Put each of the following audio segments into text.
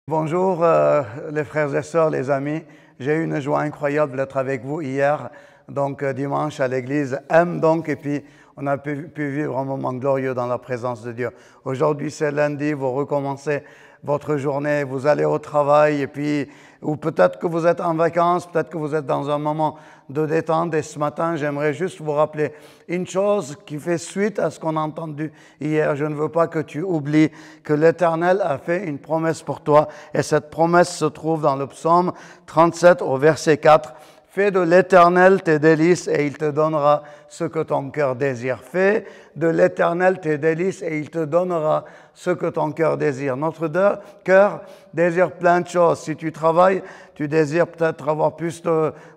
Bonjour les frères et sœurs, les amis. J'ai eu une joie incroyable d'être avec vous hier, dimanche à l'église M, et puis on a pu vivre un moment glorieux dans la présence de Dieu. Aujourd'hui c'est lundi, vous recommencez votre journée, vous allez au travail et puis, ou peut-être que vous êtes en vacances, peut-être que vous êtes dans un moment de détente. Et ce matin, j'aimerais juste vous rappeler une chose qui fait suite à ce qu'on a entendu hier. Je ne veux pas que tu oublies que l'Éternel a fait une promesse pour toi. Et cette promesse se trouve dans le psaume 37 au verset 4. Fais de l'Éternel tes délices et il te donnera ce que ton cœur désire. Fais de l'Éternel tes délices et il te donnera ce que ton cœur désire. Notre cœur désire plein de choses. Si tu travailles, tu désires peut-être avoir plus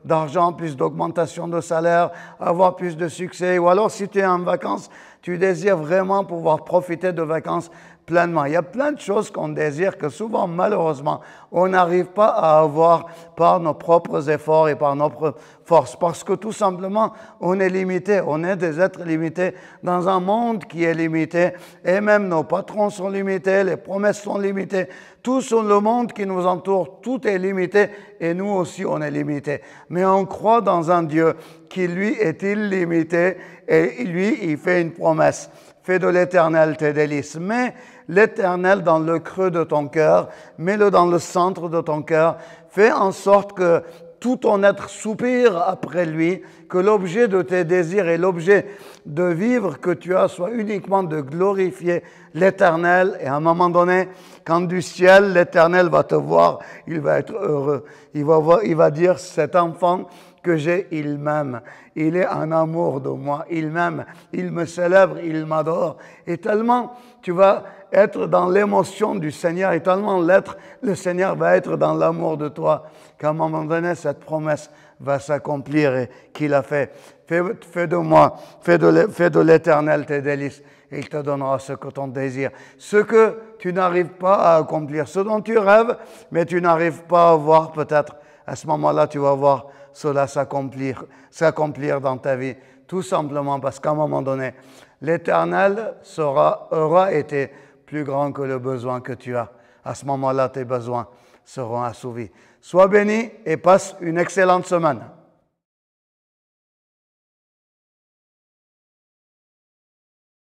d'argent, plus d'augmentation de salaire, avoir plus de succès. Ou alors si tu es en vacances, tu désires vraiment pouvoir profiter de vacances pleinement. Il y a plein de choses qu'on désire que souvent, malheureusement, on n'arrive pas à avoir par nos propres efforts et par notre force. Parce que tout simplement, on est limité. On est des êtres limités dans un monde qui est limité. Et même nos patrons sont limités, les promesses sont limitées. Tout sur le monde qui nous entoure, tout est limité. Et nous aussi, on est limité. Mais on croit dans un Dieu qui, lui, est illimité. Et lui, il fait une promesse. Fais de l'Éternel tes délices. Mets l'Éternel dans le creux de ton cœur, mets-le dans le centre de ton cœur. Fais en sorte que tout ton être soupire après lui, que l'objet de tes désirs et l'objet de vivre que tu as soit uniquement de glorifier l'Éternel. Et à un moment donné, quand du ciel, l'Éternel va te voir, il va être heureux. Il va dire, cet enfant que j'ai, il m'aime. Il est en amour de moi. Il m'aime. Il me célèbre. Il m'adore. Et tellement tu vas être dans l'émotion du Seigneur et tellement le Seigneur va être dans l'amour de toi qu'à un moment donné, cette promesse va s'accomplir et qu'il a fait. Fais de moi, fais de l'Éternel tes délices et il te donnera ce que ton désir. Ce que tu n'arrives pas à accomplir, ce dont tu rêves, mais tu n'arrives pas à voir peut-être. À ce moment-là, tu vas voir cela s'accomplir dans ta vie, tout simplement parce qu'à un moment donné, l'Éternel aura été plus grand que le besoin que tu as. À ce moment-là, tes besoins seront assouvis. Sois béni et passe une excellente semaine.